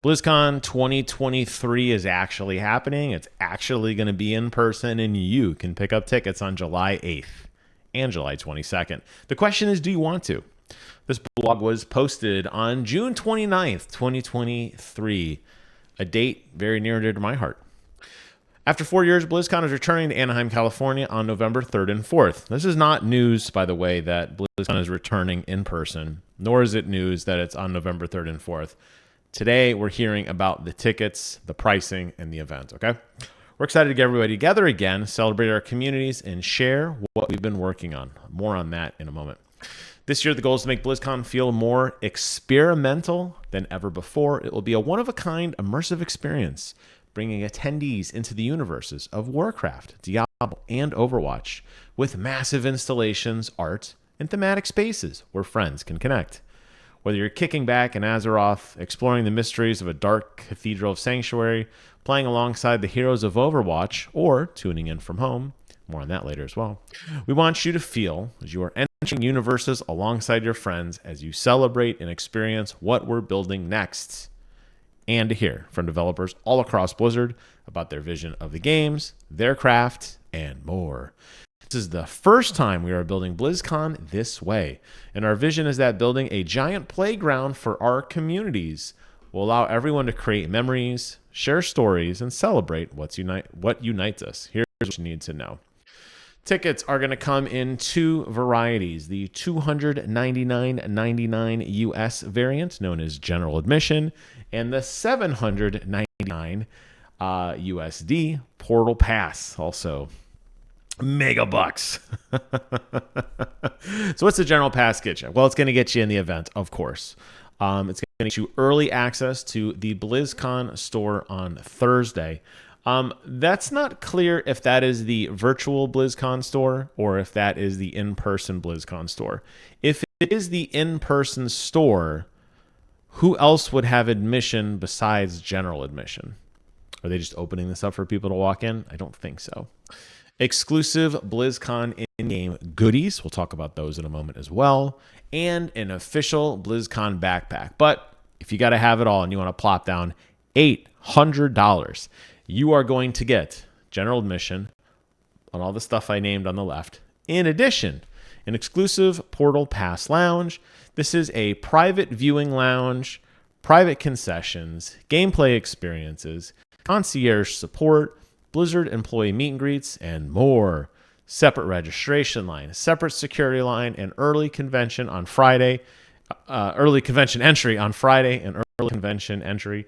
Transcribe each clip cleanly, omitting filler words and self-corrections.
BlizzCon 2023 is actually happening. It's actually going to be in person, and you can pick up tickets on July 8th and July 22nd. The question is, do you want to? This blog was posted on June 29th, 2023, a date very near and dear to my heart. After 4 years, BlizzCon is returning to Anaheim, California on November 3rd and 4th. This is not news, by the way, that BlizzCon is returning in person, nor is it news that it's on November 3rd and 4th. Today, we're hearing about the tickets, the pricing, and the event, okay? We're excited to get everybody together again, celebrate our communities, and share what we've been working on. More on that in a moment. This year, the goal is to make BlizzCon feel more experimental than ever before. It will be a one-of-a-kind immersive experience, bringing attendees into the universes of Warcraft, Diablo, and Overwatch, with massive installations, art, and thematic spaces where friends can connect. Whether you're kicking back in Azeroth, exploring the mysteries of a dark cathedral of Sanctuary, playing alongside the heroes of Overwatch, or tuning in from home, more on that later as well, we want you to feel as you are entering universes alongside your friends as you celebrate and experience what we're building next, and to hear from developers all across Blizzard about their vision of the games, their craft, and more. This is the first time we are building BlizzCon this way, and our vision is that building a giant playground for our communities will allow everyone to create memories, share stories, and celebrate what unites us. Here's what you need to know. Tickets are going to come in two varieties: the $299.99 US variant, known as general admission, and the $799 USD portal pass, also mega bucks. So what's the general pass get you? Well, it's going to get you in the event, of course. It's going to get you early access to the BlizzCon store on Thursday. That's not clear if that is the virtual BlizzCon store or if that is the in-person BlizzCon store. If it is the in-person store, who else would have admission besides general admission? Are they just opening this up for people to walk in? I don't think so. Exclusive BlizzCon in-game goodies. We'll talk about those in a moment as well. And an official BlizzCon backpack. But if you got to have it all and you want to plop down $800, you are going to get general admission on all the stuff I named on the left. In addition, an exclusive Portal Pass lounge. This is a private viewing lounge, private concessions, gameplay experiences, concierge support, Blizzard employee meet and greets, and more. Separate registration line, separate security line, and early convention on Friday. Early convention entry on Friday and early convention entry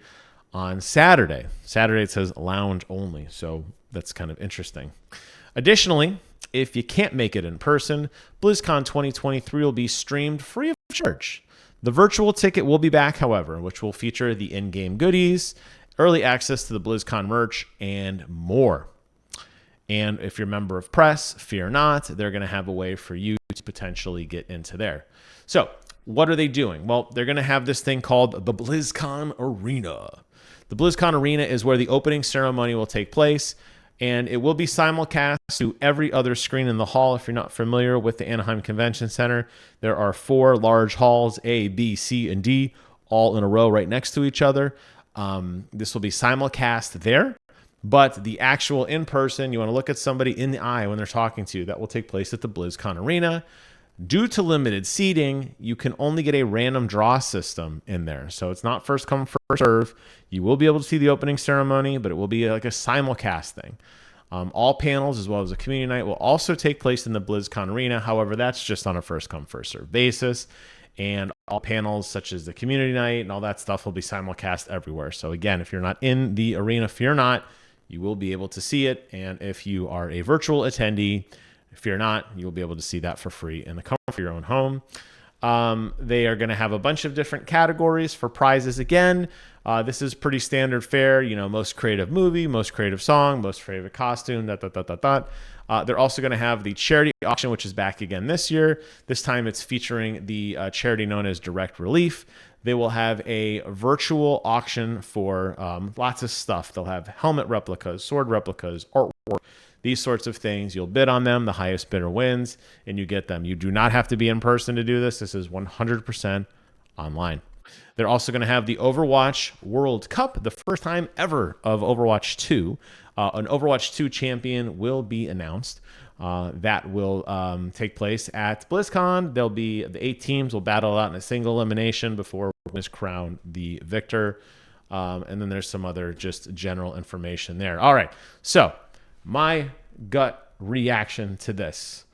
on Saturday. Saturday it says lounge only, so that's kind of interesting. Additionally, if you can't make it in person, BlizzCon 2023 will be streamed free of charge. The virtual ticket will be back, however, which will feature the in-game goodies, early access to the BlizzCon merch, and more. And if you're a member of press, fear not, they're going to have a way for you to potentially get into there. So what are they doing? Well, they're going to have this thing called the BlizzCon Arena. The BlizzCon Arena is where the opening ceremony will take place, and it will be simulcast to every other screen in the hall. If you're not familiar with the Anaheim Convention Center, there are 4 large halls, A, B, C, and D, all in a row right next to each other. This will be simulcast there, but the actual in-person, you want to look at somebody in the eye when they're talking to you, that will take place at the BlizzCon Arena. Due to limited seating, you can only get a random draw system in there. So it's not first come, first serve. You will be able to see the opening ceremony, but it will be like a simulcast thing. All panels, as well as a community night, will also take place in the BlizzCon Arena. However, that's just on a first come, first serve basis. And all panels, such as the community night and all that stuff, will be simulcast everywhere. So again, if you're not in the arena, fear not, you will be able to see it. And if you are a virtual attendee, fear not, you will be able to see that for free in the comfort of your own home. They are going to have a bunch of different categories for prizes again. This is pretty standard fare, most creative movie, most creative song, most creative costume, They're also going to have the charity auction, which is back again this year. This time it's featuring the charity known as Direct Relief. They will have a virtual auction for lots of stuff. They'll have helmet replicas, sword replicas, artwork, these sorts of things. You'll bid on them. The highest bidder wins, and you get them. You do not have to be in person to do this. This is 100% online. They're also going to have the Overwatch World Cup, the first time ever of Overwatch 2. An Overwatch 2 champion will be announced. That will take place at BlizzCon. There'll be the 8 teams will battle out in a single elimination before winners crown the victor. And then there's some other just general information there. All right. So my gut reaction to this,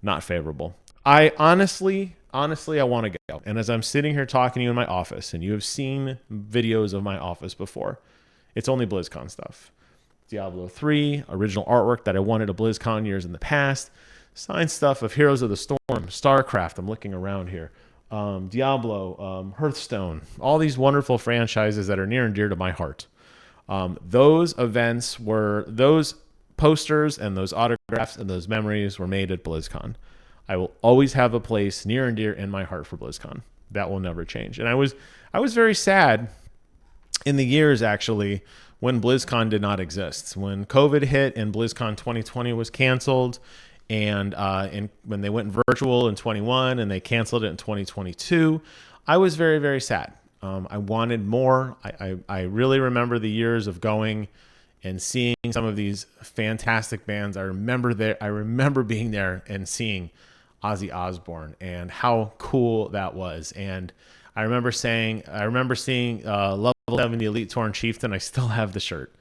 not favorable. I honestly, I want to go. And as I'm sitting here talking to you in my office, and you have seen videos of my office before, it's only BlizzCon stuff. Diablo 3, original artwork that I wanted at BlizzCon years in the past, signed stuff of Heroes of the Storm, StarCraft, I'm looking around here, Diablo, Hearthstone, all these wonderful franchises that are near and dear to my heart. Those posters and those autographs and those memories were made at BlizzCon. I will always have a place near and dear in my heart for BlizzCon. That will never change. And I was very sad in the years, actually, when BlizzCon did not exist. When COVID hit and BlizzCon 2020 was canceled, and when they went virtual in 21 and they canceled it in 2022, I was very, very sad. I wanted more. I really remember the years of going and seeing some of these fantastic bands. I remember being there and seeing Ozzy Osbourne and how cool that was. And I remember seeing Level 7, the Elite Torn Chieftain. I still have the shirt,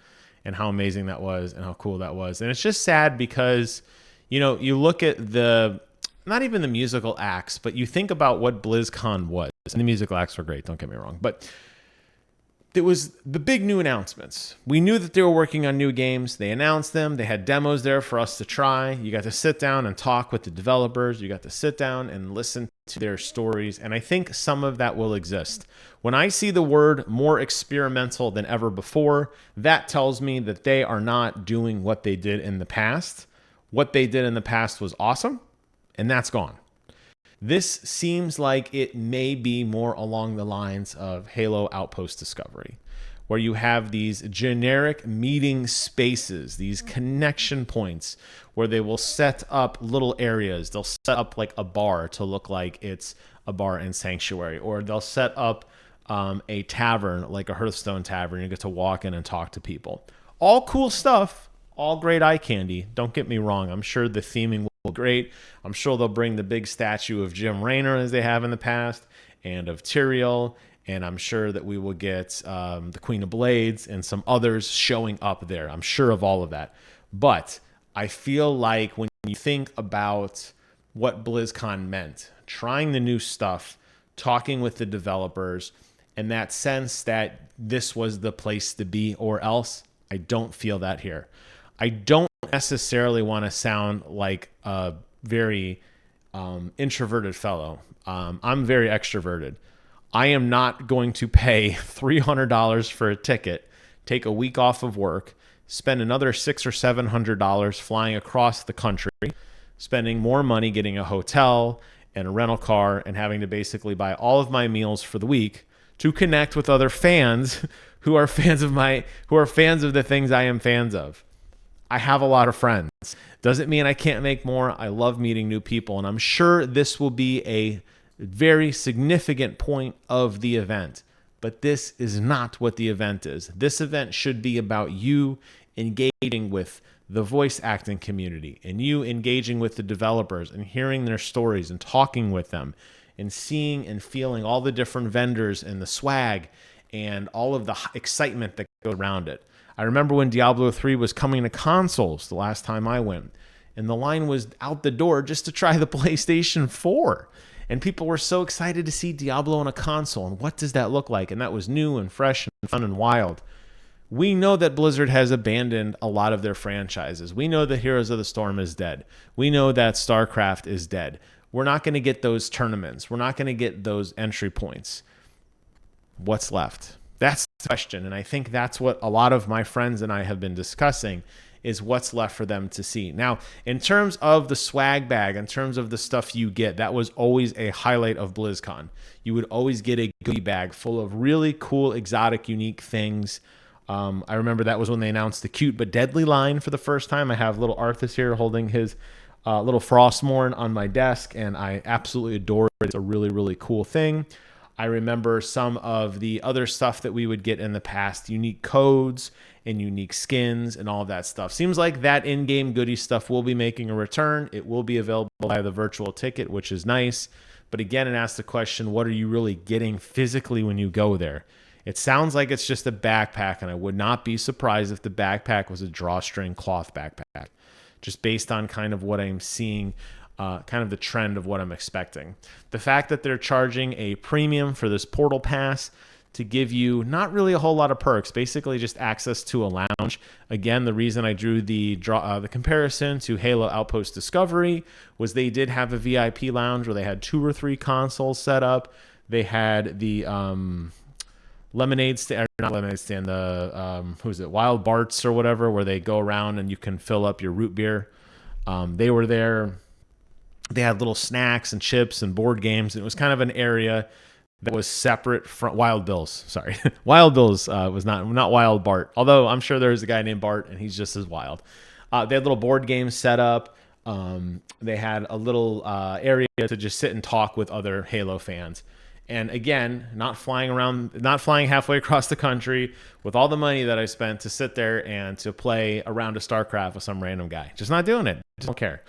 and how amazing that was and how cool that was. And it's just sad because, you look at not even the musical acts, but you think about what BlizzCon was. And the musical acts were great, don't get me wrong. But it was the big new announcements. We knew that they were working on new games. They announced them. They had demos there for us to try. You got to sit down and talk with the developers. You got to sit down and listen to their stories. And I think some of that will exist. When I see the word more experimental than ever before, that tells me that they are not doing what they did in the past. What they did in the past was awesome, and that's gone. This seems like it may be more along the lines of Halo Outpost Discovery, where you have these generic meeting spaces, these connection points where they will set up little areas. They'll set up like a bar to look like it's a bar in Sanctuary, or they'll set up a tavern like a Hearthstone tavern. You get to walk in and talk to people. All cool stuff, all great eye candy. Don't get me wrong. I'm sure the theming will be great. I'm sure they'll bring the big statue of Jim Raynor as they have in the past, and of Tyrael, and I'm sure that we will get the Queen of Blades and some others showing up there. I'm sure of all of that. But I feel like when you think about what BlizzCon meant, trying the new stuff, talking with the developers, and that sense that this was the place to be or else, I don't feel that here. I don't necessarily want to sound like a very introverted fellow. I'm very extroverted. I am not going to pay $300 for a ticket, take a week off of work, spend another $600 or $700 flying across the country, spending more money getting a hotel and a rental car, and having to basically buy all of my meals for the week to connect with other fans who are fans of the things I am fans of. I have a lot of friends. Doesn't mean I can't make more. I love meeting new people, and I'm sure this will be a very significant point of the event. But this is not what the event is. This event should be about you engaging with the voice acting community, and you engaging with the developers and hearing their stories and talking with them and seeing and feeling all the different vendors and the swag and all of the excitement that goes around it. I remember when Diablo 3 was coming to consoles the last time I went, and the line was out the door just to try the PlayStation 4. And people were so excited to see Diablo on a console, and what does that look like? And that was new and fresh and fun and wild. We know that Blizzard has abandoned a lot of their franchises. We know that Heroes of the Storm is dead. We know that StarCraft is dead. We're not going to get those tournaments. We're not going to get those entry points. What's left? That's the question. And I think that's what a lot of my friends and I have been discussing, is what's left for them to see. Now, in terms of the swag bag, in terms of the stuff you get, that was always a highlight of BlizzCon. You would always get a goodie bag full of really cool, exotic, unique things. I remember that was when they announced the Cute But Deadly line for the first time. I have little Arthas here holding his little Frostmourne on my desk, and I absolutely adore it. It's a really, really cool thing. I remember some of the other stuff that we would get in the past, unique codes and unique skins and all of that stuff. Seems like that in-game goodie stuff will be making a return. It will be available via the virtual ticket, which is nice. But again, it asks the question, what are you really getting physically when you go there? It sounds like it's just a backpack, and I would not be surprised if the backpack was a drawstring cloth backpack, just based on kind of what I'm seeing, kind of the trend of what I'm expecting. The fact that they're charging a premium for this portal pass to give you not really a whole lot of perks, basically just access to a lounge. Again, the reason I drew the comparison to Halo Outpost Discovery was they did have a VIP lounge where they had 2 or 3 consoles set up. They had the lemonade stand, not lemonade stand, the who's it, Wild Barts or whatever, where they go around and you can fill up your root beer. They were there. They had little snacks and chips and board games. It was kind of an area that was separate from Wild Bill's. Sorry, Wild Bill's was not Wild Bart. Although I'm sure there's a guy named Bart and he's just as wild. They had little board games set up. They had a little area to just sit and talk with other Halo fans. And again, not flying halfway across the country with all the money that I spent to sit there and to play a round of StarCraft with some random guy. Just not doing it. Just don't care.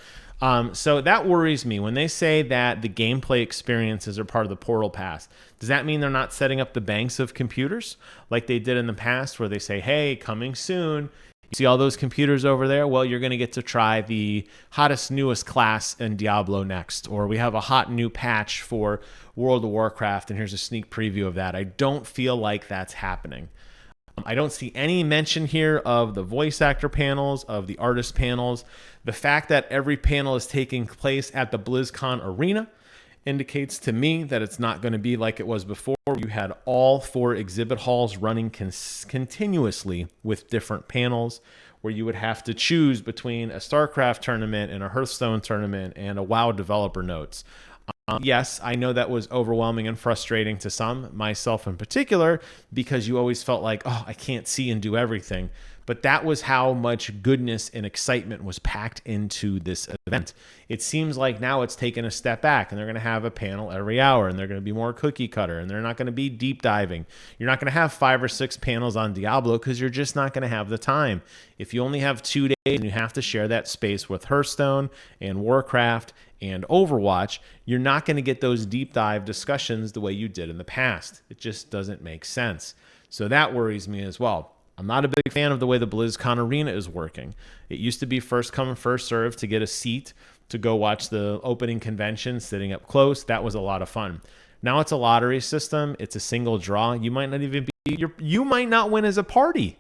So that worries me. When they say that the gameplay experiences are part of the Portal Pass, does that mean they're not setting up the banks of computers like they did in the past, where they say, hey, coming soon, you see all those computers over there? Well, you're going to get to try the hottest, newest class in Diablo next. Or we have a hot new patch for World of Warcraft, and here's a sneak preview of that. I don't feel like that's happening. I don't see any mention here of the voice actor panels, of the artist panels. The fact that every panel is taking place at the BlizzCon arena indicates to me that it's not going to be like it was before. You had all 4 exhibit halls running continuously with different panels, where you would have to choose between a StarCraft tournament and a Hearthstone tournament and a WoW developer notes. Yes, I know that was overwhelming and frustrating to some, myself in particular, because you always felt like, oh, I can't see and do everything. But that was how much goodness and excitement was packed into this event. It seems like now it's taken a step back, and they're going to have a panel every hour, and they're going to be more cookie cutter, and they're not going to be deep diving. You're not going to have 5 or 6 panels on Diablo because you're just not going to have the time. If you only have 2 days and you have to share that space with Hearthstone and Warcraft and Overwatch, you're not going to get those deep dive discussions the way you did in the past. It just doesn't make sense. So that worries me as well. I'm not a big fan of the way the BlizzCon arena is working. It used to be first come, first serve to get a seat to go watch the opening convention sitting up close. That was a lot of fun. Now it's a lottery system. It's a single draw. You might not even you might not win as a party.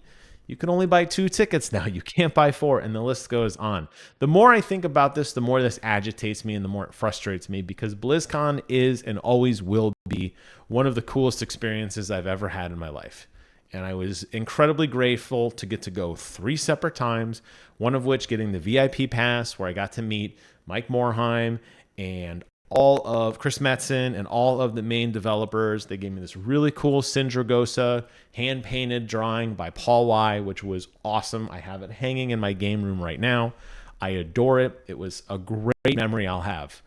You can only buy 2 tickets now. You can't buy 4, and the list goes on. The more I think about this, the more this agitates me and the more it frustrates me, because BlizzCon is and always will be one of the coolest experiences I've ever had in my life. And I was incredibly grateful to get to go 3 separate times, one of which getting the VIP pass, where I got to meet Mike Morheim and all of Chris Metzen and all of the main developers. They gave me this really cool Sindragosa hand-painted drawing by Paul Y, which was awesome. I have it hanging in my game room right now. I adore it. It was a great memory I'll have.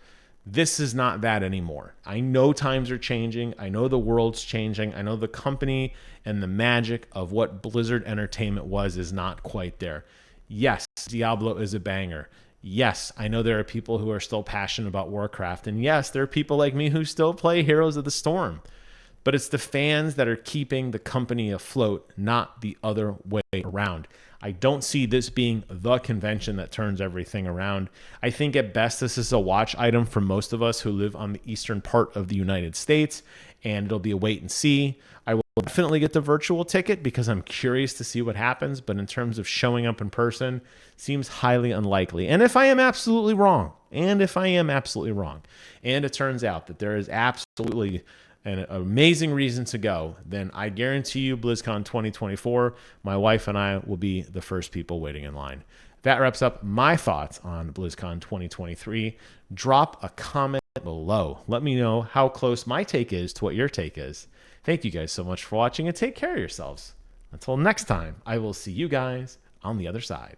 This is not that anymore. I know times are changing. I know the world's changing. I know the company and the magic of what Blizzard Entertainment was is not quite there. Yes, Diablo is a banger. Yes, I know there are people who are still passionate about Warcraft. And yes, there are people like me who still play Heroes of the Storm. But it's the fans that are keeping the company afloat, not the other way around. I don't see this being the convention that turns everything around. I think at best this is a watch item for most of us who live on the eastern part of the United States, and it'll be a wait and see. I will definitely get the virtual ticket because I'm curious to see what happens, but in terms of showing up in person, seems highly unlikely. And if I am absolutely wrong, and it turns out that there is absolutely an amazing reason to go, then I guarantee you BlizzCon 2024, my wife and I will be the first people waiting in line. That wraps up my thoughts on BlizzCon 2023. Drop a comment below. Let me know how close my take is to what your take is. Thank you guys so much for watching, and take care of yourselves. Until next time, I will see you guys on the other side.